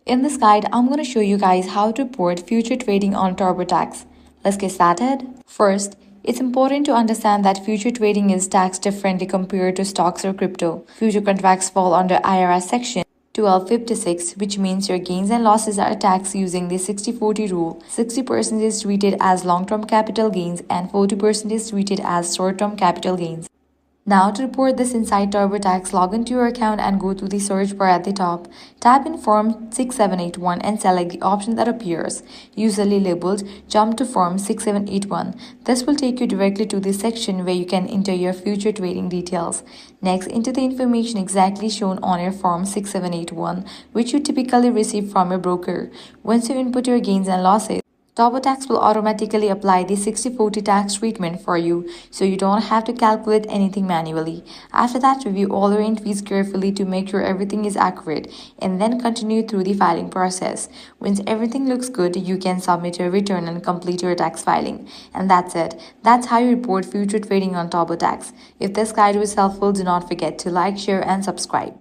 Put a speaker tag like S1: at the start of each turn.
S1: In this guide, I'm going to show you guys how to report future trading on TurboTax. Let's get started. First, it's important to understand that future trading is taxed differently compared to stocks or crypto. Future contracts fall under IRS section 1256, which means your gains and losses are taxed using the 60-40 rule. 60% is treated as long-term capital gains and 40% is treated as short-term capital gains. Now to report this inside TurboTax, log into your account and go to the search bar at the top. Type in Form 6781 and select the option that appears, usually labeled Jump to Form 6781. This will take you directly to the section where you can enter your future trading details. Next, enter the information exactly shown on your Form 6781, which you typically receive from your broker. Once you input your gains and losses, TurboTax will automatically apply the 60-40 tax treatment for you, so you don't have to calculate anything manually. After that, review all your entries carefully to make sure everything is accurate, and then continue through the filing process. Once everything looks good, you can submit your return and complete your tax filing. And that's it. That's how you report future trading on TurboTax. If this guide was helpful, do not forget to like, share, and subscribe.